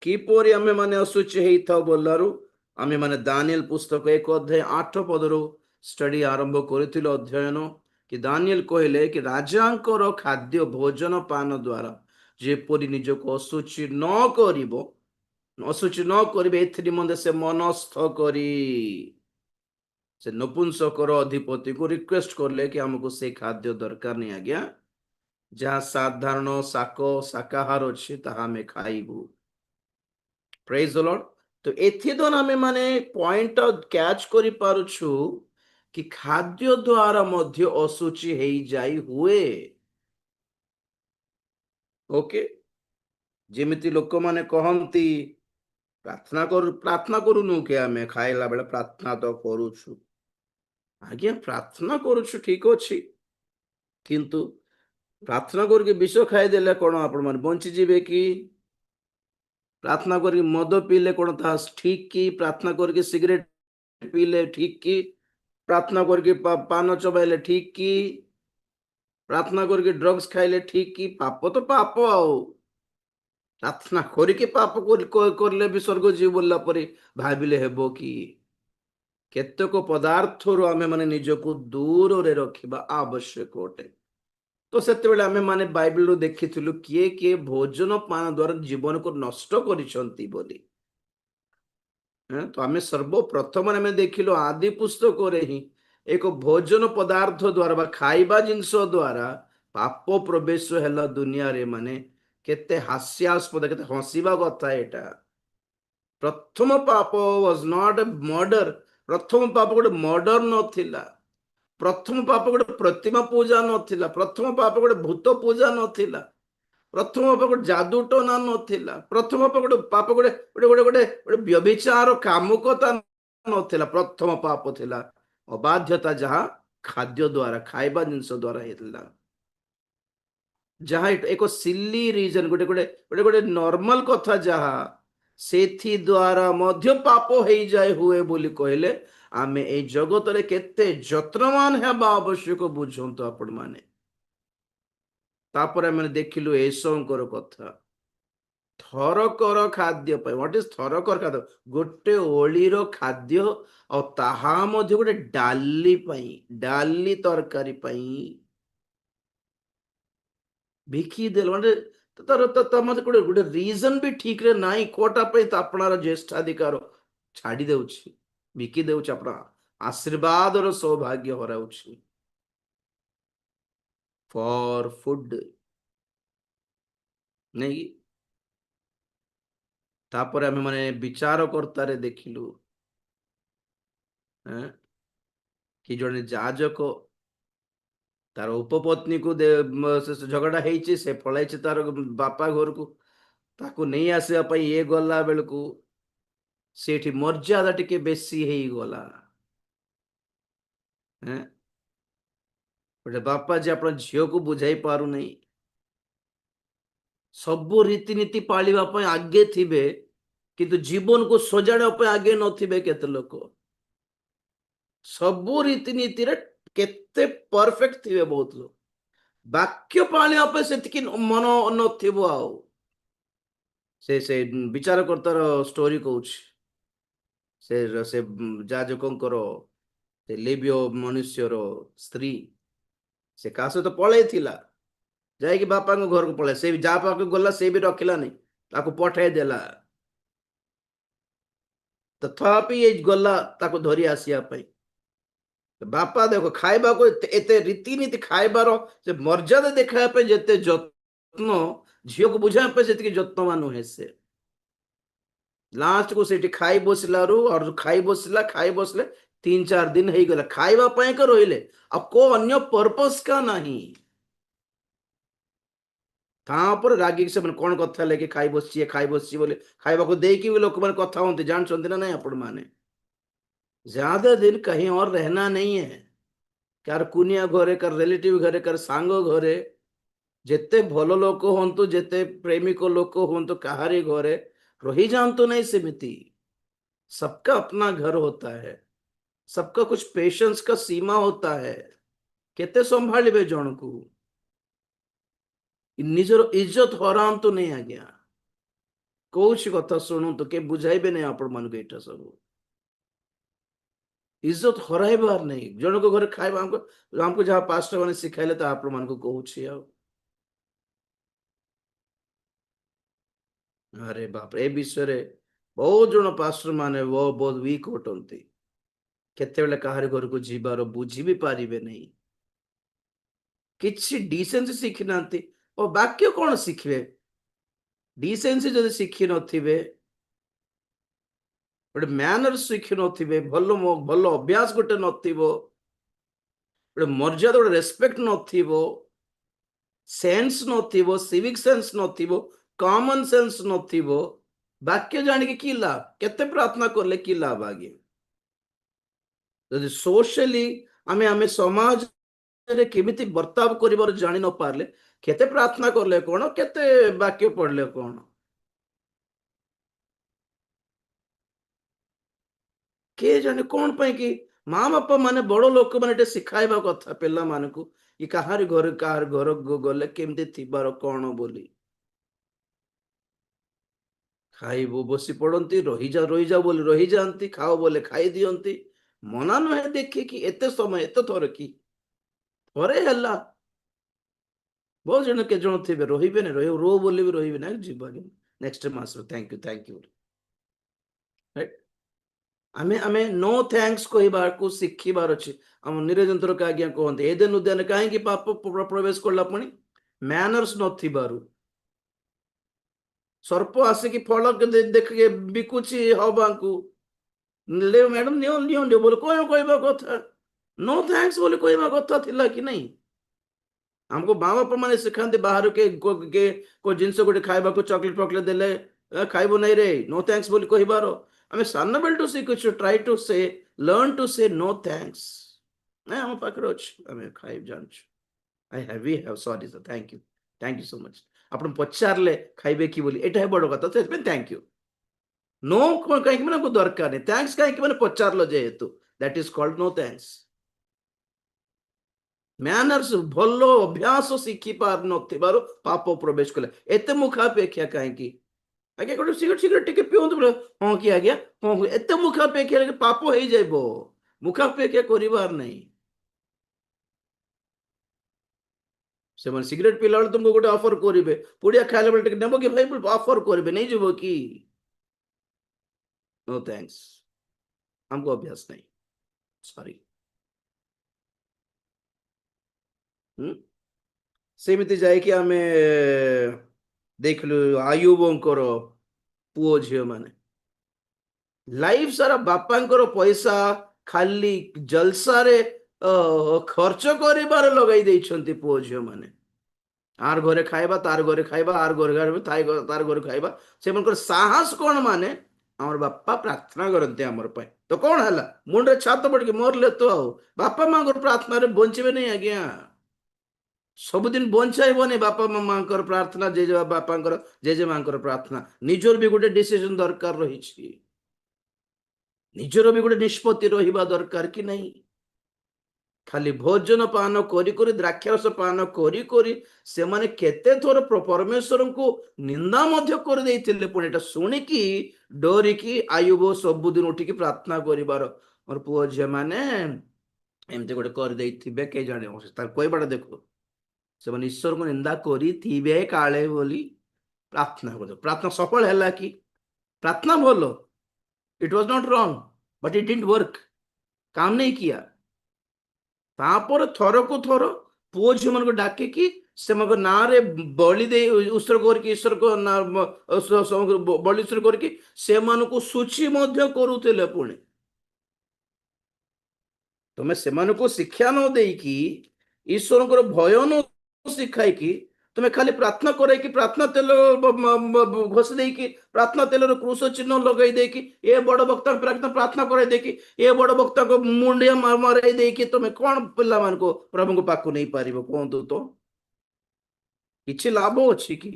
କିପରି ଆମେ ମାନେ ଅଶୁଚି ହେଇଥାଉ ବୋଲାରୁ ଆମେ ମାନେ ଦାନିଏଲ ପୁସ୍ତକ 1 ଅଧ୍ୟାୟ 8 ପଦରୁ ଷ୍ଟଡି ଆରମ୍ଭ କରିଥିଲୁ ଅଧ୍ୟୟନ। କି ଦାନିଏଲ କହିଲେ କି ରାଜାଙ୍କର ଖାଦ୍ୟ ଭୋଜନ ପାନ ଦ୍ୱାରା ଯେପରି ନିଜକୁ ଅଶୁଚି ନ କରିବ, ଅଶୁଚି ନ କରିବେ ଏଥି ନିମନ୍ତେ ସେ ମନସ୍ଥ କରି ସେ ନପୁଂସକର ଅଧିପତିକୁ ରିକ୍ୱେଷ୍ଟ କଲେ କି ଆମକୁ ସେ ଖାଦ୍ୟ ଦରକାର ନାହିଁ ଆଜ୍ଞା, ଯାହା ସାଧାରଣ ଶାକାହାର ଅଛି ତାହା ଆମେ ଖାଇବୁ। ପ୍ରେଜ୍ ଦ ଲର୍ଡ। ତ ଏଥି ଦ୍ୱାରା ଆମେ ମାନେ ପଏଣ୍ଟ କ୍ୟାଚ୍ କରିପାରୁଛୁ କି ଖାଦ୍ୟ ଦ୍ୱାରା ମଧ୍ୟ ଅଶୁଚି ହେଇଯାଇ ହୁଏ। ଓକେ, ଯେମିତି ଲୋକମାନେ କହନ୍ତି ପ୍ରାର୍ଥନା କରୁନୁ କି ଆମେ ଖାଇଲା ବେଳେ ପ୍ରାର୍ଥନା ତ କରୁଛୁ। ଆଜ୍ଞା ପ୍ରାର୍ଥନା କରୁଛୁ ଠିକ ଅଛି, କିନ୍ତୁ ପ୍ରାର୍ଥନା କରିକି ବିଷ ଖାଇଦେଲେ କଣ ଆପଣ ମାନେ ବଞ୍ଚିଯିବେ କି? ପ୍ରାର୍ଥନା କରିକି ମଦ ପିଇଲେ କଣ ତାହା ଠିକ କି? ପ୍ରାର୍ଥନା କରିକି ସିଗାରେଟ ପିଇଲେ ଠିକ କି? ପ୍ରାର୍ଥନା କରିକି ପାନ ଚବାଇଲେ ଠିକ କି? ପ୍ରାର୍ଥନା କରିକି ଡ୍ରଗ୍ସ ଖାଇଲେ ଠିକ କି? ପାପ ତ ପାପ। ଆଉ ପ୍ରାର୍ଥନା କରିକି ପାପ କରିଲେ ବି ସ୍ୱର୍ଗ ଯିବ ବୋଲିଲା ପରେ ଭାବିଲେ ହେବ କି? କେତେକ ପଦାର୍ଥରୁ ଆମେ ମାନେ ନିଜକୁ ଦୂରରେ ରଖିବା ଆବଶ୍ୟକ ଅଟେ। ତ ସେତେବେଳେ ଆମେ ମାନେ ବାଇବଲରୁ ଦେଖିଥିଲୁ କିଏ କିଏ ଭୋଜନ ପାନ ଦ୍ୱାରା ଜୀବନକୁ ନଷ୍ଟ କରିଛନ୍ତି ବୋଲି। ତ ଆମେ ସର୍ବପ୍ରଥମେ ଆମେ ଦେଖିଲୁ ଆଦି ପୁସ୍ତକରେ ହିଁ ଏକ ଭୋଜନ ପଦାର୍ଥ ଦ୍ୱାରା ବା ଖାଇବା ଜିନିଷ ଦ୍ୱାରା ପାପ ପ୍ରବେଶ ହେଲା ଦୁନିଆରେ। ମାନେ କେତେ ହାସ୍ୟାସ୍ପଦ, କେତେ ହସିବା କଥା ଏଟା। ପ୍ରଥମ ପାପ ୱାଜ ନଟ୍ ଏ ମର୍ଡର। ପ୍ରଥମ ପାପ ଗୋଟେ ମର୍ଡର ନଥିଲା। ପ୍ରଥମ ପାପ ଗୋଟେ ପ୍ରତିମା ପୂଜା ନଥିଲା। ପ୍ରଥମ ପାପ ଗୋଟେ ଭୂତ ପୂଜା ନଥିଲା। ପ୍ରଥମ ପାପ ଗୋଟେ ଯାଦୁ ଟନା ନଥିଲା। ପ୍ରଥମ ପାପ ଗୋଟେ ପାପ ଗୋଟେ ଗୋଟେ ଗୋଟେ ଗୋଟେ ଗୋଟେ ବ୍ୟଭିଚାର କାମୁକତା ନଥିଲା। ପ୍ରଥମ ପାପ ଥିଲା ଅବାଧ୍ୟତା, ଯାହା ଖାଦ୍ୟ ଦ୍ୱାରା ଖାଇବା ଜିନିଷ ଦ୍ୱାରା ହେଇଥିଲା। ଯାହା ଏକ ସିଲି ରିଜନ, ଗୋଟେ ଗୋଟେ ଗୋଟେ ଗୋଟେ ନର୍ମାଲ କଥା, ଯାହା ସେଥି ଦ୍ୱାରା ମଧ୍ୟ ପାପ ହେଇଯାଏ ହୁଏ ବୋଲି କହିଲେ ଆମେ ଏଇ ଜଗତରେ କେତେ ଯତ୍ନବାନ ହେବା ଆବଶ୍ୟକ ବୁଝନ୍ତୁ ଆପଣ ମାନେ। ତାପରେ ଆମେ ଦେଖିଲୁ ଏସଙ୍କର କଥା। ଥରକର ଖାଦ୍ୟ ପାଇଁ, ହ୍ୱାଟ ଇଜ ଥରକର ଖାଦ୍ୟ? ଗୋଟେ ଓଳିର ଖାଦ୍ୟ, ଆଉ ତାହା ମଧ୍ୟ ଗୋଟେ ଡାଲି ପାଇଁ, ଡାଲି ତରକାରୀ ପାଇଁ ବିକି ଦେଲେ। ମାନେ ତାର ମତେ ଗୋଟେ ରିଜନ ବି ଠିକ ରେ ନାହିଁ କୋଟା ପାଇଁ ତ ଆପଣାର ଜ୍ୟେଷ୍ଠାଧିକାର ଛାଡି ଦେଉଛି, ବିକି ଦେଉଛି, ଆପଣ ଆଶୀର୍ବାଦର ସୌଭାଗ୍ୟ ହରାଉଛି ଫର ଫୁଡ ନାଇଁ। ତାପରେ ଆମେ ମାନେ ବିଚାର କର୍ତ୍ତାରେ ଦେଖିଲୁ କି ଜଣେ ଯାଜକ ତାର ଉପପତ୍ନୀକୁ ଝଗଡା ହେଇଛି, ସେ ପଳାଇଛି ତାର ବାପା ଘରକୁ। ତାକୁ ନେଇ ଆସିବା ପାଇଁ ଇଏ ଗଲା ବେଳକୁ ସେଠି ମର୍ଯ୍ୟାଦା ଟିକେ ବେଶୀ ହେଇଗଲା। ଗୋଟେ ବାପା ଯେ ଆପଣ ଝିଅକୁ ବୁଝାଇ ପାରୁନାହିଁ, ସବୁ ରୀତିନୀତି ପାଳିବା ପାଇଁ ଆଗେ ଥିବେ, କିନ୍ତୁ ଜୀବନକୁ ସଜାଡ଼ିବା ପାଇଁ ଆଗେ ନଥିବେ କେତେ ଲୋକ। ସବୁ ରୀତିନୀତିରେ କେତେ ପରଫେକ୍ଟ ଥିବେ ବହୁତ ଲୋକ, ବାକ୍ୟ ପାଳିବା ପାଇଁ ସେତିକି ମନ ନଥିବ। ଆଉ ସେ ବିଚାରକର୍ତ୍ତାର ଷ୍ଟୋରି କହୁଛି, ସେ ସେ ଯାଜକଙ୍କର ସେ ଲେବ୍ୟ ମନୁଷ୍ୟର ସ୍ତ୍ରୀ, ସେ କାହା ସହିତ ପଳେଇଥିଲା, ଯାଇକି ବାପାଙ୍କ ଘରକୁ ପଳେଇ, ସେ ଯାହା ପାଖକୁ ଗଲା ସେ ବି ରଖିଲାନି, ତାକୁ ପଠେଇ ଦେଲା। ତଥାପି ଗଲା ତାକୁ ଧରି ଆସିବା ପାଇଁ। ବାପା ଦେଖ ଖାଇବାକୁ ଏତେ ରୀତିନୀତି, ଖାଇବାର ସେ ମର୍ଯ୍ୟାଦା ଦେଖାଇବା ପାଇଁ ଯେତେ ଯତ୍ନ, ଝିଅକୁ ବୁଝାଇବା ପାଇଁ ସେତିକି ଯତ୍ନବାନ ନୁହେଁ ସେ। ଲାଷ୍ଟକୁ ସେଠି ଖାଇ ବସିଲାରୁ ଖାଇ ବସିଲେ 3-4 ଦିନ ହେଇଗଲା, ଖାଇବା ପାଇଁ କା ରହିଲେ, ଆଉ କୋ ଅନ୍ୟ ପର୍ପସ କା ନାହିଁ। ତାପରେ ରାଗିକି ସେମାନେ କଣ କଥା ହେଲେ କି ଖାଇ ବସିଛି ବୋଲି ଖାଇବାକୁ ଦେଇକି ବି ଲୋକମାନେ କଥା ହୁଅନ୍ତି, ଜାଣିଛନ୍ତି ନା ନାଇଁ ଆପଣ ମାନେ? ज्यादा दिन कहीं और रहना नहीं है। कार कुनिया घरे, कार रिलेटिव घरे, कार सांग घरे, जेते भल लोक हूँ, जेते प्रेमिक लोक हूँ, कहारी घरे रही जातु नहीं सेमिति। सबका अपना घर होता है, सबका कुछ पेशेंस का सीमा होता है। केते संभालिबे जन को, निजर इज्जत हरांतु नहीं आज्ञा। କହୁଛି କଥା ଶୁଣନ୍ତୁ, କେ ବୁଝାଇବେ ନାହିଁ ଆପଣ ମାନଙ୍କୁ ଏଇଟା ସବୁ। ଇଜ୍ଜତ ହରାଇବାର ନାହିଁ। ଜଣଙ୍କ ଘରେ ଖାଇବା ଆମକୁ ଯାହା ପାଷ୍ଟର ମାନେ ଶିଖାଇଲେ ତା ଆପଣ ମାନଙ୍କୁ କହୁଛି। ଆଉ ଆରେ ବାପ, ଏ ବିଷୟରେ ବହୁତ ଜଣ ପାଷ୍ଟର ମାନେ ବହୁତ ୱିକ୍ ଅଟନ୍ତି। କେତେବେଳେ କାହାରି ଘରକୁ ଯିବାର ବୁଝି ବି ପାରିବେ ନାହିଁ। କିଛି ଡିସେନ୍ସି ଶିଖି ନାହାନ୍ତି। ଓ ବାକ୍ୟ କଣ ଶିଖିବେ? ଡିସେନ୍ସି ଯଦି ଶିଖି ନଥିବେ, ଗୋଟେ ମ୍ୟାନର ଶିଖି ନଥିବେ, ଭଲ ଅଭ୍ୟାସ ଗୋଟେ ନଥିବ, ଗୋଟେ ମର୍ଯ୍ୟାଦା, ଗୋଟେ ରେସପେକ୍ଟ ନଥିବ, ସେନ୍ସ ନଥିବ, ସିଭିକ ସେନ୍ସ ନଥିବ, କମନ ସେନ୍ସ ନଥିବ, ବାକ୍ୟ ଜାଣିକି କି ଲାଭ? କେତେ ପ୍ରାର୍ଥନା କଲେ କି ଲାଭ? ଆଜ୍ଞା, ଯଦି ସୋସିଆଲି ଆମେ ସମାଜରେ କେମିତି ବର୍ତ୍ତାବ କରିବାର ଜାଣି ନ ପାରିଲେ, କେତେ ପ୍ରାର୍ଥନା କଲେ କଣ, କେତେ ବାକ୍ୟ ପଢିଲେ କଣ? କିଏ ଜାଣେ କଣ ପାଇଁ କି? ମା ବାପା ମାନେ, ବଡ ଲୋକ ମାନେ ଟିକେ ଶିଖାଇବା କଥା ପିଲାମାନଙ୍କୁ, କି କାହାର ଘରକୁ ଗଲେ କେମିତି ଥିବାର କଣ ବୋଲି। ଖାଇବୁ ବସି ପଡନ୍ତି, ରହିଯାଉ ବୋଲି ରହିଯାଆନ୍ତି, ଖାଅ ବୋଲେ ଖାଇ ଦିଅନ୍ତି। ମନା ନୁହେଁ ଦେଖିକି ଏତେ ସମୟ, ଏତେ ଥର କି ଥରେ ହେଲା। ବହୁତ ଜଣ କେତେ ଜଣ ଥିବେ ରହିବେନି, ରୋ ବୋଲି ବି ରହିବେ ନା, ଯିବାନି ନେକ୍ସଟ ମାସ, ଥ୍ୟାଙ୍କ ୟୁ। ଆମେ ନୋ ଥ୍ୟାଙ୍କ୍ସ କହିବାକୁ ଶିଖିବାର ଅଛି। ଆମ ନିରଞ୍ଜନ ତରକ ଆଜ୍ଞା କୁହନ୍ତି, ଏଦେନ ଉଦ୍ୟାନ କାହିଁକି ପାପ ପ୍ରବେଶ କଲା? ପୁଣି ମ୍ୟାନର୍ସ ନଥିବାରୁ। ସର୍ପ ଆସିକି ଫଳ ଦେଖିକି ବିକୁଛି ହବାଙ୍କୁ, ମ୍ୟାଡମ ନିଅ ବୋଲି କଣ କହିବା କଥା? ନୋ ଥ୍ୟାଙ୍କ୍ସ ବୋଲି କହିବା କଥା ଥିଲା କି ନାଇଁ? ଆମକୁ ମା ବାପା ମାନେ ଶିଖାନ୍ତି, ବାହାରୁ କୋଉ ଜିନିଷ ଗୋଟେ ଖାଇବାକୁ ଚକଲେଟ ଫକଲେଟ ଦେଲେ ଖାଇବ ନାହିଁ ରେ, ନୋ ଥ୍ୟାଙ୍କ୍ସ ବୋଲି କହିବାର ଆମେ ସାନ ବେଳଠୁ ଶିଖୁଛୁ। Try to say, learn to say no thanks. ନାଇଁ, ଆମ ପାଖରେ ଅଛି, ଆମେ ଖାଇ ଜାଣିଛୁ। Sorry sir, thank you so much. ଆପଣ ପଚାରିଲେ ଖାଇବେ କି ବୋଲି, ଏଇଟା ବଡ କଥା, ସେଥିପାଇଁ ଥ୍ୟାଙ୍କ ୟୁ। ନୋ କାହିଁକି ମାନେ ଦରକାର ନାହିଁ, ଥ୍ୟାଙ୍କ୍ସ କାହିଁକି ମାନେ ପଚାରିଲ ଯେହେତୁ, that is called no thanks. Manners, ଭଲ ଅଭ୍ୟାସ ଶିଖି ପାରୁନଥିବାରୁ ପାପ ପ୍ରବେଶ କଲେ। ଏତେ ମୁଖାପେକ୍ଷା କାହିଁକି? ଆଜ୍ଞା ଗୋଟେ ସିଗାରେଟ ଟିକେ ପିଅନ୍ତୁ ବୋଲେ, ହଁ କି ଆଜ୍ଞା, ହଁ, ଏତେ ମୁଖାପେକ୍ଷା ପାପ ହେଇଯାଇବ। ମୁଖାପେକ୍ଷା କରିବାର ନାହିଁ। ସେମାନେ ସିଗାରେଟ ପିଇଲା ବେଳେ ତୁମକୁ ଗୋଟେ ଅଫର କରିବେ, ପୁଡ଼ିଆ ଖାଇଲା ବେଳେ ଟିକେ ନେବ କି ଭାଇ, ଅଫର କରିବେ, ନେଇଯିବ କି? नो थैंक्स, हमको अभ्यास नहीं। सॉरी। ସେମିତି ଯାଇକି ଆମେ ଦେଖିଲୁ ଆୟୁବଙ୍କର ପୁଅ ଝିଅ ମାନେ ଲାଇଫ ସାରା ବାପାଙ୍କର ପଇସା ଖାଲି ଜଲସାରେ ଖର୍ଚ୍ଚ କରିବାରେ ଲଗାଇ ଦେଇଛନ୍ତି ପୁଅ ଝିଅ ମାନେ। ଆର ଘରେ ଖାଇବା, ତାର ଘରେ ଖାଇବା, ଆର ଘରେ ଖାଇବା, ତାର ଘରେ ଖାଇବା। ସେମାନଙ୍କର ସାହସ କଣ? ମାନେ ଆମର ବାପା ପ୍ରାର୍ଥନା କରନ୍ତି ଆମର ପାଇଁ, ତ କଣ ହେଲା? ମୁଣ୍ଡରେ ଛାତ ପଡିକି ମରିଲେ ତ ଆଉ ବାପା ମାଙ୍କର ପ୍ରାର୍ଥନାରେ ବଞ୍ଚିବେ ନାହିଁ ଆଜ୍ଞା। ସବୁଦିନ ବଞ୍ଚାଇବନି ବାପା ମାଙ୍କର ପ୍ରାର୍ଥନା, ବାପାଙ୍କର ଜେଜେ ମାଙ୍କର ପ୍ରାର୍ଥନା। ନିଜର ବି ଗୋଟେ ଡିସିଜନ ଦରକାର ରହିଛି, ନିଜର ବି ଗୋଟେ ନିଷ୍ପତ୍ତି ରହିବା ଦରକାର କି ନାହିଁ। ଖାଲି ଭୋଜନ ପାନ କରି କରି, ଦ୍ରାକ୍ଷାରସ ପାନ କରି କରି ସେମାନେ କେତେ ଥର ପରମେଶ୍ୱରଙ୍କୁ ନିନ୍ଦା ମଧ୍ୟ କରିଦେଇଥିଲେ। ପୁଣି ଏଟା ଶୁଣିକି ଡରିକି ଆୟୁବ ସବୁଦିନ ଉଠିକି ପ୍ରାର୍ଥନା କରିବାର, ମୋର ପୁଅ ଝିଅ ମାନେ ଏମିତି ଗୋଟେ କରିଦେଇଥିବେ କେ ଜାଣେ, ତାର କହିବାଟା ଦେଖୁ, ସେମାନେ ଈଶ୍ୱରଙ୍କୁ ନିନ୍ଦା କରିଥିବେ କାଳେ ବୋଲି ପ୍ରାର୍ଥନା କର। ପ୍ରାର୍ଥନା ସଫଳ ହେଲା କି? ପ୍ରାର୍ଥନା ଭଲ, ଇଟ୍ ୱାଜ ନଟ୍ ରଙ୍ଗ, ବଟ୍ ଇଟ୍ ଡିଡଣ୍ଟ ୱର୍କ, କାମ ନେଇ କିଆ। ତାପରେ ଥରକୁ ଥର ପୁଅ ଝିଅ ମାନଙ୍କୁ ଡାକିକି ସେମାନଙ୍କ ନାଁରେ ବଳି ଦେଇ ଉତ୍ସର୍ଗ କରିକି, ବଳି ଉତ୍ସର୍ଗ କରିକି ସେମାନଙ୍କୁ ସୂଚୀ ମଧ୍ୟ କରୁଥିଲେ। ପୁଣି ତମେ ସେମାନଙ୍କୁ ଶିକ୍ଷା ନ ଦେଇକି, ଈଶ୍ୱରଙ୍କର ଭୟ ନ ଶିଖାଇକି, ତୁମେ ଖାଲି ପ୍ରାର୍ଥନା କରାଇକି, ପ୍ରାର୍ଥନା ତେଲ ଘଷି ଦେଇକି, ପ୍ରାର୍ଥନା ତେଲର କୃଷ ଚିହ୍ନ ଲଗାଇ ଦେଇକି, ଏ ବଡ ବକ୍ତା ପ୍ରାର୍ଥନା କରାଇ ଦେଇକି, ଏ ବଡ ବକ୍ତାକୁ ମୁଣ୍ଡିଆ ମରାଇ ଦେଇକି ତମେ କଣ ପିଲାମାନଙ୍କୁ ପ୍ରଭୁଙ୍କ ପାଖକୁ ନେଇପାରିବ କୁହନ୍ତୁ ତ? କିଛି ଲାଭ ଅଛି କି?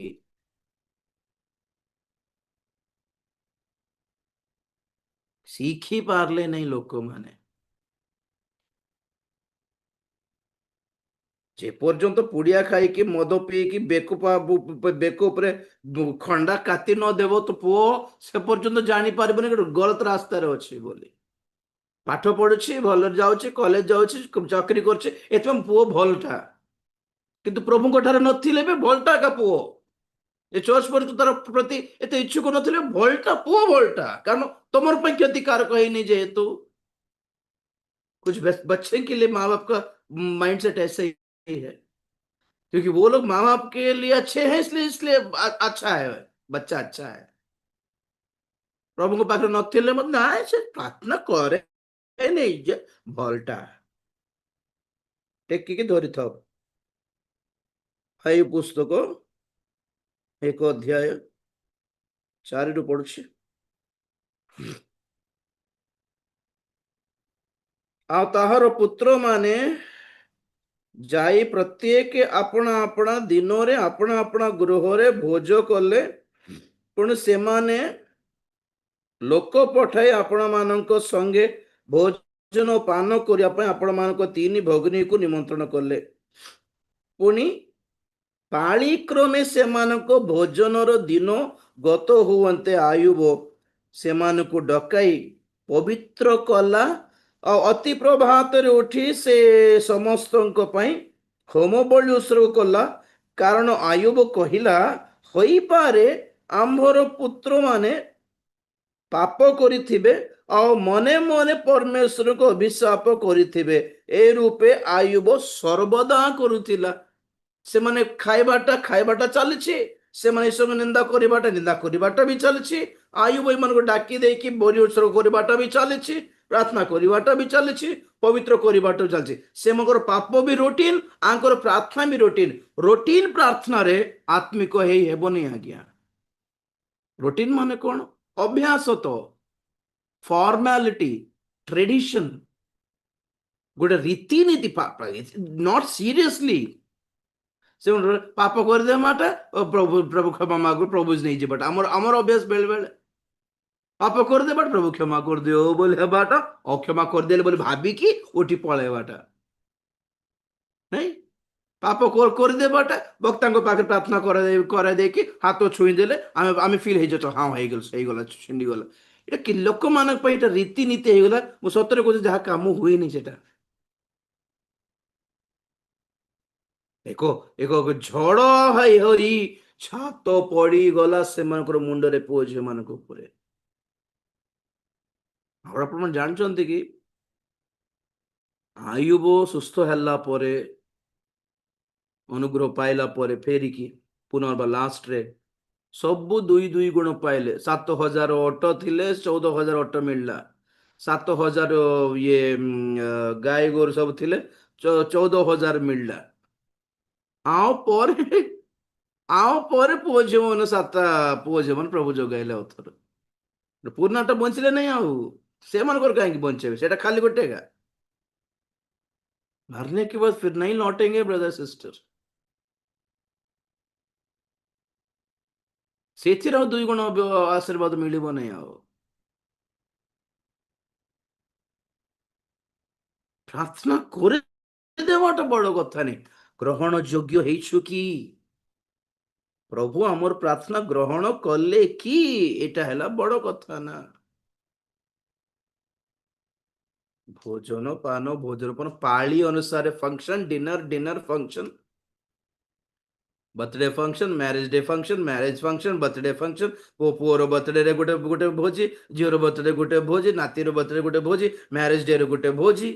ଶିଖି ପାରିଲେ ନାହିଁ ଲୋକମାନେ। ଯେ ପର୍ଯ୍ୟନ୍ତ ପୁଡ଼ିଆ ଖାଇକି ମଦ ପିଇକି ବେକ ଉପରେ ଖଣ୍ଡା କାତି ନ ଦେବ ତ ପୁଅ ସେ ପର୍ଯ୍ୟନ୍ତ ଜାଣିପାରିବନି ଗୋଟେ ଗଲତ ରାସ୍ତାରେ ଅଛି ବୋଲି। ପାଠ ପଢୁଛି, ଭଲରେ ଯାଉଛି, କଲେଜ ଯାଉଛି, ଚାକିରି କରୁଛି, ଏଥିପାଇଁ ପୁଅ ଭଲଟା। କିନ୍ତୁ ପ୍ରଭୁଙ୍କ ଠାରେ ନଥିଲେ ବି ଭଲଟା ଏକା ପୁଅ। ଏ ଚର୍ଚ୍ଚ ପ୍ରତି ତାର ପ୍ରତି ଏତେ ଇଚ୍ଛୁକ ନଥିଲେ ଭଲଟା ପୁଅ ଭଲଟା, କାରଣ ତମର ପାଇଁ କ୍ଷତିକାରକ ହେଇନି। जेहेतु कुछ बच्चे के लिए माँ बाप का माइंडसेट ऐसे ही है, क्योंकि वो लोग माँ बाप के लिए अच्छे हैं, इसलिए इसलिए अच्छा है, बच्चा अच्छा है। प्रभु पाखे नथिले मत ना से प्रार्थना करे नहीं जे भलटा टेकिकी धरी थाओ। हाई पुस्तक 1 अध्याय 4 रु पढ़ुछि। आ ताहार पुत्र माने जाई प्रत्येक अपना अपना दिनोरे अपना अपना गृहरे भोज कले, पुण से माने लोक पठाई आपण मानक संगे भोजन पान करने आपण मानक 3 भगिनी को निमंत्रण कले। पुणी पाली क्रमे से मानक भोजनर दिन गत हुवंते आयुब से मानक डकाई पवित्र कला। अति प्रभात उठी से समस्त होम बलि उत्सर्ग कला, कारण आयुब कहिला होई पारे आंभर पुत्र माने पाप करिथिबे और मने मने परमेश्वर को अभिशाप करिथिबे। ए रूपे आयुब सर्वदा करुथिला। से माने खाइबाटा चलछि, से माने ईश्वर निंदा करिबाटा भी चलछि। आयुब एमान को डाकी देकी बलि उत्सर्ग करिबाटा भी चलछि, प्रार्थना करिबाटा भी चलछि, पवित्र करिबाटा चलछि। से मगर पाप भी रूटीन, आंकर प्रार्थना भी रूटीन। रूटीन प्रार्थना रे आत्मिक हेई हेबनी आज्ञा। रूटीन माने कोन? अभ्यास तो फॉर्मालिटी, ट्रेडिशन, गोटे रीतिनीति, नॉट सीरियसली। से पाप करदे माटा प्रभु प्रभु क्षमा मागु, प्रभु नहीं जे बट हमर अभ्यास बेले बेले पाप करदे बट प्रभु क्षमा कर दियो बोले बाटा अक्षमा कर देले बोले भाबी की उठी पळे बाटा नहीं। पाप करदे बाटा भक्ता को पाखे प्रार्थना करे दे कि हाथ छुई देले आमे फील हे जतो हां हे गला छिंडी गला। एटा कि लोक मानक पई एटा रीतिनीति हे गला। मु सतरे को जहा काम हुई नहीं सेटा। एको एको झड़ हाई हरी छात पड़ी गला से मुंडरे पुओ झील मान आपण जानते कि आयुब सुस्थ है परे, अनुग्रह पाइला परे फेरिकी पुनर्बार लास्ट रे सबु 2 गुण पाइले। 7,000 अट थिले 14,000 अट मिलला। 7,000 ये गाय गोर सब थिले 14,000 मिलला। आओ पर पुओ झील मन 7 पुओ झील मन प्रभु जोगाइले अथर पूर्णाटा बंचले नहीं आउ से मन कहीं बंचे से खाली गोटे का मरने के बाद फिर नहीं लौटेंगे ब्रदर सिस्टर। से 2 गुण आशीर्वाद मिलिबो नहीं आओ। प्रार्थना करे देवाटा बड़ कथा नहीं, ग्रहण योग्य हेछु कि प्रभु आमर प्रार्थना ग्रहण कले कि एटा हैला बड़ कथा ना। भोजन पान भोजन पान पाली अनुसार function, dinner function, birthday function, marriage day function, marriage function, birthday function, पुओर बर्थडे रे गोटे गोटे भोजी, झीर बर्थडे गोटे भोजी, नातीर बर्थडे गोटे भोजी, मैरिज डे रे गोटे भोजी।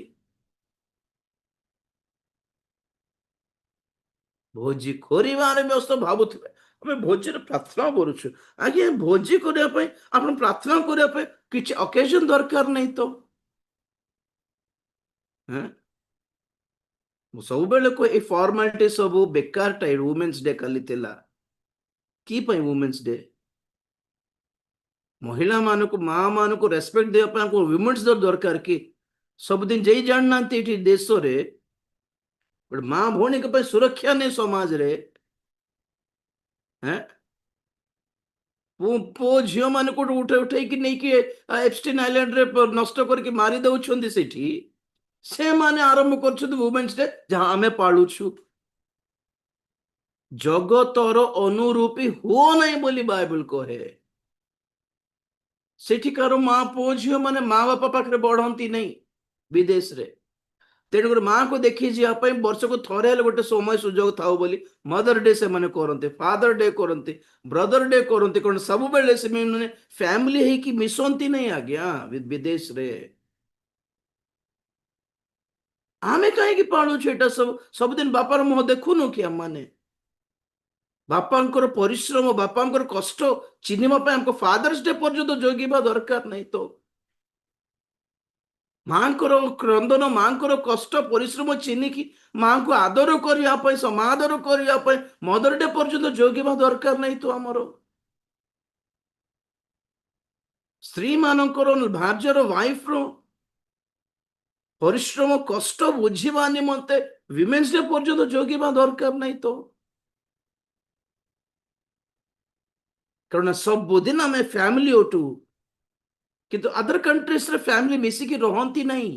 भोजी खोरिबार व्यस्त भावुथिबे आमे भोजी रे प्रार्थना करूछु। आगे भोजी करिया पई आपण प्रार्थना करिया पई किछि ओकेजन दरकार नहीं तो हैं। सब बेले को ए फॉर्मालिटी सब बेकार टाइ। वुमेन्स डे काली थिला की पई वुमेन्स डे महिला मान को माँ मान को रेस्पेक्ट दे वुमेन्स डे दरकार कि सब दिन जई जानना देश रे माँ भौणी के सुरक्षा नहीं समाज रे हैं। पो झील मान को उठे उठे कि नहीं कि एप्स्टीन आइलैंड रे नष्ट करके मारी दउछंदी सेठी से माने आरंभ कर वुमेन्स डे जहां आमे पालुछु। ଜଗତର ଅନୁରୂପୀ ହୁଅ ନାହିଁ ବୋଲି ବାଇବଲ କହେ। ସେଠିକାର ମା ପୁଅ ଝିଅ ମାନେ ମା ବାପା ପାଖରେ ବଢନ୍ତି ନାହିଁ ବିଦେଶରେ। ତେଣୁକରି ମାଆକୁ ଦେଖି ଯିବା ପାଇଁ ବର୍ଷକୁ ଥରେ ହେଲେ ଗୋଟେ ସମୟ ସୁଯୋଗ ଥାଉ ବୋଲି ମଦର ଡେ ସେମାନେ କରନ୍ତି, ଫାଦର ଡେ କରନ୍ତି, ବ୍ରଦର ଡେ କରନ୍ତି। କଣ ସବୁବେଳେ ସେମାନେ ଫ୍ୟାମିଲି ହେଇକି ମିଶନ୍ତି ନାହିଁ ଆଜ୍ଞା ବିଦେଶରେ। ଆମେ କାହିଁକି ପାଳୁଛୁ ଏଟା ସବୁ? ସବୁଦିନ ବାପାର ମୁହଁ ଦେଖୁନୁ କି ଆମମାନେ? ବାପାଙ୍କର ପରିଶ୍ରମ, ବାପାଙ୍କର କଷ୍ଟ ଚିହ୍ନିବା ପାଇଁ ଆମକୁ ଫାଦର୍ସ ଡେ ପର୍ଯ୍ୟନ୍ତ ଜଗିବା ଦରକାର ନାହିଁ ତ? ମାଙ୍କର କ୍ରନ୍ଦନ, ମାଙ୍କର କଷ୍ଟ ପରିଶ୍ରମ ଚିହ୍ନିକି ମାଙ୍କୁ ଆଦର କରିବା ପାଇଁ, ସମାଦର କରିବା ପାଇଁ ମଦର ଡେ ପର୍ଯ୍ୟନ୍ତ ଜଗିବା ଦରକାର ନାହିଁ ତ ଆମର? ସ୍ତ୍ରୀ ମାନଙ୍କର, ଭାର୍ଯ୍ୟର, ୱାଇଫର ପରିଶ୍ରମ କଷ୍ଟ ବୁଝିବା ନିମନ୍ତେ ୱିମେନ୍ସ ଡେ ପର୍ଯ୍ୟନ୍ତ ଜଗିବା ଦରକାର ନାହିଁ ତ? କାରଣ ସବୁଦିନ ଆମେ ଫ୍ୟାମିଲି ଅଟୁ, କିନ୍ତୁ ଅଦର କଣ୍ଟ୍ରିଜରେ ଫ୍ୟାମିଲି ମିଶିକି ରହନ୍ତି ନାହିଁ।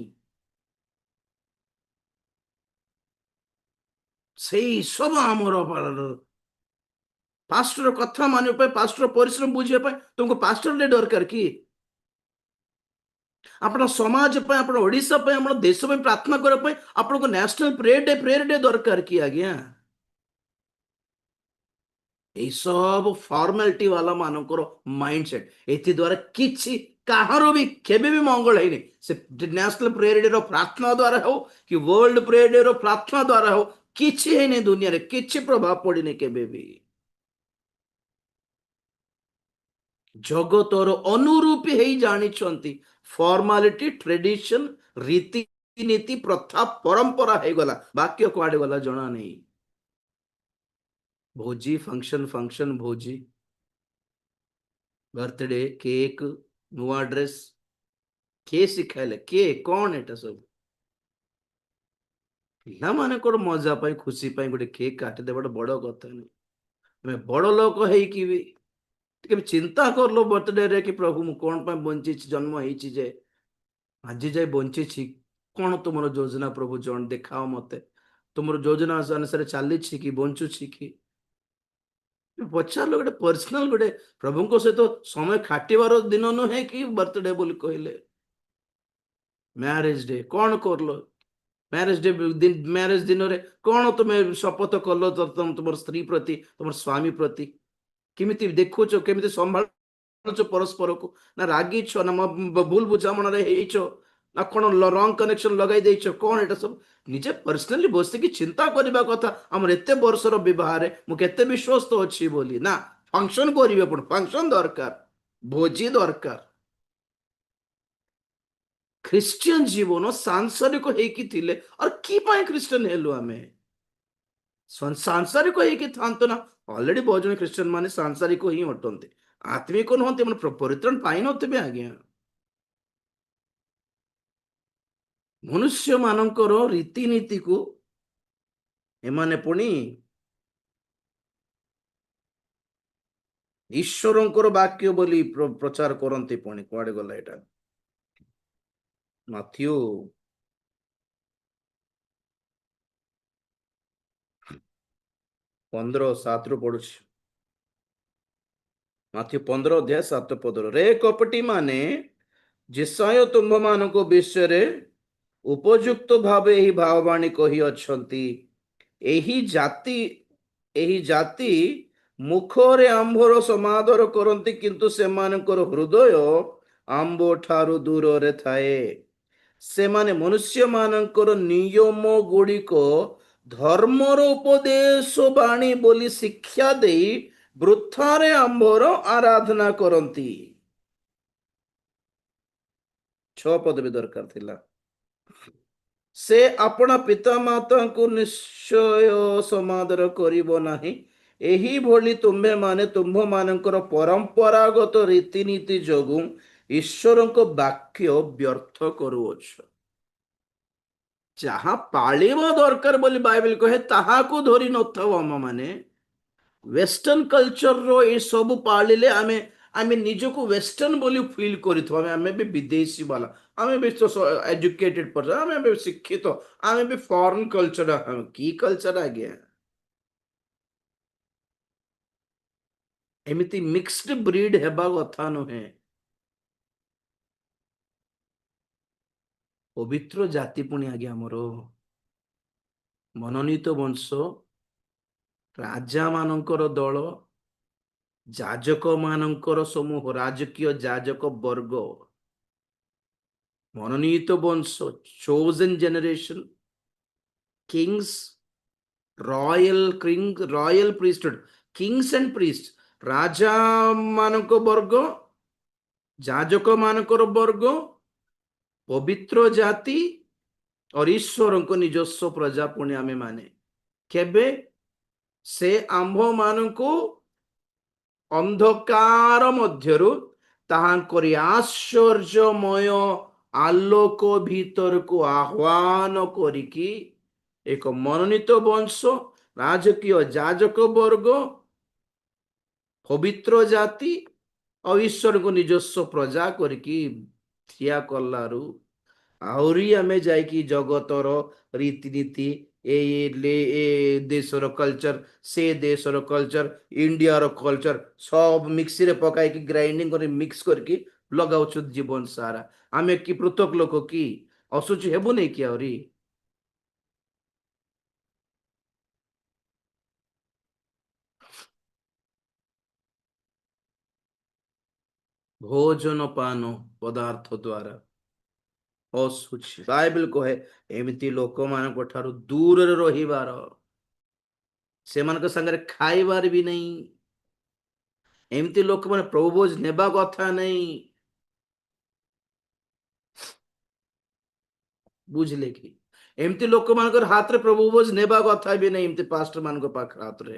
ସେଇ ସବୁ ଆମର ପାଷ୍ଟର କଥା ମାନିବା ପାଇଁ, ପାଷ୍ଟର ପରିଶ୍ରମ ବୁଝିବା ପାଇଁ ତୁମକୁ ପାଷ୍ଟର ଡେ ଦରକାର କି? ଆପଣ ସମାଜ ପାଇଁ, ଆପଣ ଓଡିଶା ପାଇଁ, ଆପଣ ଦେଶ ପାଇଁ ପ୍ରାର୍ଥନା କରିବା ପାଇଁ ଆପଣଙ୍କୁ ନ୍ୟାସନାଲ ପ୍ରେୟର ଡେ ଦରକାର କି ଆଜ୍ଞା? এই ସବୁ ଫର୍ମାଲିଟି ବାଲା ମାନଙ୍କର ମାଇଣ୍ଡ ସେଟ, ଏଥି ଦ୍ୱାରା କିଛି କାହାର ବି କେବେ ବି ମଙ୍ଗଳ ହେଇନି। ସେ ନ୍ୟାସନାଲ ପ୍ରେୟର ଡେ ର ପ୍ରାର୍ଥନା ଦ୍ୱାରା ହଉ କି ୱାର୍ଲଡ ପ୍ରେୟର ଡେ ର ପ୍ରାର୍ଥନା ଦ୍ୱାରା ହଉ, କିଛି ହେଇନି ଦୁନିଆରେ, କିଛି ପ୍ରଭାବ ପଡିନି କେବେ ବି। ଜଗତର ଅନୁରୂପୀ ହେଇ ଜାଣିଛନ୍ତି। ଫର୍ମାଲିଟି, ଟ୍ରେଡିସନ, ରୀତିନୀତି, ପ୍ରଥା, ପରମ୍ପରା ହେଇଗଲା, ବାକ୍ୟ କୁଆଡେ ଗଲା ଜଣା ନାହିଁ। ଭୋଜି, ଫଙ୍କସନ ଭୋଜି, बर्थडे, केक, नुआ ड्रेस, किए शिखाइले, किए कौन एटा सब? ପିଲାମାନଙ୍କର ମଜା ପାଇଁ, ଖୁସି ପାଇଁ ଗୋଟେ କେକ୍ କାଟିଦେବାଟା ବଡ କଥା ନୁହେଁ। ଆମେ ବଡ ଲୋକ ହେଇକି ବି ଟିକେ ବି ଚିନ୍ତା କରलो ବର୍ଥଡେରେ କି ପ୍ରଭୁ ମୁଁ କଣ ପାଇଁ ବଞ୍ଚିଛି, ଜନ୍ମ ହେଇଛି ଯେ ଆଜି ଯାଏ ବଞ୍ଚିଛି। କଣ ତୁମର ଯୋଜନା ପ୍ରଭୁ, ଜଣ ଦେଖାଅ ମତେ। ତୁମର ଯୋଜନା ଅନୁସାରେ ଚାଲିଛି କି, ବଞ୍ଚୁଛି କି? ପଚାରିଲ ଗୋଟେ ପର୍ସନାଲ, ଗୋଟେ ପ୍ରଭୁଙ୍କ ସହିତ ସମୟ କାଟିବାର ଦିନ ନୁହେଁ କି ବର୍ଥଡେ ବୋଲି କହିଲେ। ମ୍ୟାରେଜ ଡେ କଣ କରଲ? ମ୍ୟାରେଜ ଡେ ମ୍ୟାରେଜ ଦିନରେ କଣ ତୁମେ ଶପଥ କଲ ତୁମର ସ୍ତ୍ରୀ ପ୍ରତି, ତୁମର ସ୍ୱାମୀ ପ୍ରତି? କେମିତି ଦେଖୁଛ, କେମିତି ସମ୍ଭାଳୁଛ ପରସ୍ପରକୁ? ନା ରାଗିଛ, ନା ଭୁଲ ବୁଝାମଣାରେ ହେଇଛ, ନା କଣ ରଙ୍ଗ କନେକ୍ସନ ଲଗାଇ ଦେଇଛ? କଣ ଏଟା ସବୁ ନିଜେ ପର୍ସନାଲି ବସିକି ଚିନ୍ତା କରିବା କଥା। ଆମର ଏତେ ବର୍ଷର ବିବାହରେ ମୁଁ କେତେ ବିଶ୍ଵସ୍ତ ଅଛି ବୋଲି। ନା ଫଙ୍କସନ କରିବେ, ଆପଣ ଫଙ୍କସନ ଦରକାର, ଭୋଜି ଦରକାର। ଖ୍ରୀଷ୍ଟିଆନ ଜୀବନ ସାଂସାରିକ ହେଇକି ଥିଲେ আর কি ପାଇଁ ଖ୍ରୀଷ୍ଟିଆନ ହେଲୁ ଆମେ? ସାଂସାରିକ ହେଇକି ଥାନ୍ତୁ ନା। ଅଲରେଡି ବହୁତ ଜଣ ଖ୍ରୀଷ୍ଟିଆନ ମାନେ ସାଂସାରିକ ହିଁ ଅଟନ୍ତି, ଆତ୍ମିକ ନୁହନ୍ତି, ମାନେ ପରିତ୍ରାଣ ପାଇନଥିବେ ଆଜ୍ଞା। ମନୁଷ୍ୟ ମାନଙ୍କର ରୀତିନୀତିକୁ ଏମାନେ ପୁଣି ଈଶ୍ୱରଙ୍କର ବାକ୍ୟ ବୋଲି ପ୍ରଚାର କରନ୍ତି। ପୁଣି କୁଆଡେ ଗଲା ଏଟା? ମାଥ୍ୟୁ 15:7 ପଢୁଛି। ମାଥ୍ୟୁ 15:7 ରେ କପଟି ମାନେ ଯେସାୟ ତୁମ୍ଭମାନଙ୍କ ବିଷୟରେ ଉପଯୁକ୍ତ ଭାବେ ଏହି ଭାବବାଣୀ କହିଅଛନ୍ତି, ଏହି ଜାତି ଏହି ଜାତି ମୁଖରେ ଆମ୍ଭର ସମାଦର କରନ୍ତି, କିନ୍ତୁ ସେମାନଙ୍କର ହୃଦୟ ଆମ୍ଭ ଠାରୁ ଦୂରରେ ଥାଏ। ସେମାନେ ମନୁଷ୍ୟମାନଙ୍କର ନିୟମ ଗୁଡ଼ିକ ଧର୍ମର ଉପଦେଶ ବାଣୀ ବୋଲି ଶିକ୍ଷା ଦେଇ ବୃଥାରେ ଆମ୍ଭର ଆରାଧନା କରନ୍ତି। 6 ପଦ ବି ଦରକାର ଥିଲା। ସେ ଆପଣା ପିତାମାତାଙ୍କୁ ନିଶ୍ଚୟ ସମାଦର କରିବ ନାହିଁ। ଏହିଭଳି ତୁମ୍ଭେମାନେ ତୁମ୍ଭମାନଙ୍କର ପରମ୍ପରାଗତ ରୀତିନୀତି ଯୋଗୁଁ ଈଶ୍ୱରଙ୍କ ବାକ୍ୟ ବ୍ୟର୍ଥ କରୁଅଛ। ଯାହା ପାଳିବା ଦରକାର ବୋଲି ବାଇବେଲ କହେ ତାହାକୁ ଧରି ନଥାଉ ଆମ ମାନେ। ୱେଷ୍ଟର୍ଣ୍ଣ କଲଚରର ଏ ସବୁ ପାଳିଲେ ଆମେ ଆମେ ନିଜକୁ ୱେଷ୍ଟର୍ଣ୍ଣ ବୋଲି ଫିଲ୍ କରିଥାଉ। ଆମେ ବି ବିଦେଶୀ ବାଲା, ଆମେ ବି ଏଜୁକେଟେଡ ପର୍ସନ, ଆମେ ବି ଶିକ୍ଷିତ, ଆମେ ବି ଫରେନ୍ କଲଚର। କି କଲଚର ଆଜ୍ଞା? ଏମିତି ମିକ୍ସଡ ବ୍ରିଡ ହେବା କଥା ନୁହେଁ। ପବିତ୍ର ଜାତି ପୁଣି ଆଜ୍ଞା ଆମର ମନୋନୀତ ବଂଶ, ରାଜା ମାନଙ୍କର ଦଳ, ଯାଜକ ମାନଙ୍କର ସମୂହ, ରାଜକୀୟ ଯାଜକ ବର୍ଗ, ମନୋନୀତ ବଂଶ, chosen generation, kings, royal priesthood, kings and priests, ରାଜା ମାନଙ୍କ ବର୍ଗ, ଯାଜକ ମାନଙ୍କର ବର୍ଗ, ପବିତ୍ର ଜାତି और ଈଶ୍ୱରଙ୍କ ନିଜସ୍ୱ ପ୍ରଜା ପୁଣି ଆମେ ମାନେ। କେବେ? ସେ ଆମ୍ଭ ମାନଙ୍କୁ ଅନ୍ଧକାର ମଧ୍ୟରୁ ତାହାଙ୍କରି ଆଶ୍ଚର୍ଯ୍ୟମୟ ଆଲୋକ ଭିତରକୁ ଆହ୍ୱାନ କରିକି ଏକ ମନୋନୀତ ବଂଶ, ରାଜକୀୟ ଯାଜକ ବର୍ଗ, ପବିତ୍ର ଜାତି ଆଉ ଈଶ୍ୱରଙ୍କୁ ନିଜସ୍ୱ ପ୍ରଜା କରିକି ଠିଆ କଲାରୁ ଆହୁରି ଆମେ ଯାଇକି ଜଗତର ରୀତିନୀତି, ଏ ଦେଶର କଲଚର, ସେ ଦେଶର କଲଚର, ଇଣ୍ଡିଆର କଲଚର ସବୁ ମିକ୍ସିରେ ପକାଇକି ଗ୍ରାଇଣ୍ଡିଙ୍ଗ କରି ମିକ୍ସ କରିକି ଲଗାଉଛୁ ଜୀବନ ସାରା। ଆମେ କି ପୃଥକ ଲୋକ କି? ଅଶୁଚି ହେବୁନି କି ଆହୁରି? ଭୋଜନ ପାନ ପଦାର୍ଥ ଦ୍ୱାରା ଅଶୁଚି। ବାଇବେଲ କହେ ଏମିତି ଲୋକମାନଙ୍କ ଠାରୁ ଦୂରରେ ରହିବାର, ସେମାନଙ୍କ ସାଙ୍ଗରେ ଖାଇବାର ବି ନାହିଁ। ଏମିତି ଲୋକମାନେ ପ୍ରଭୁ ଭୋଜ ନେବା କଥା ନାହିଁ। ବୁଝିଲେ କି? ଏମିତି ଲୋକମାନଙ୍କର ହାତରେ ପ୍ରଭୁ ଭୋଜ ନେବା କଥା ବି ନାହିଁ, ଏମିତି ପାଷ୍ଟର ମାନଙ୍କ ପାଖ ହାତରେ।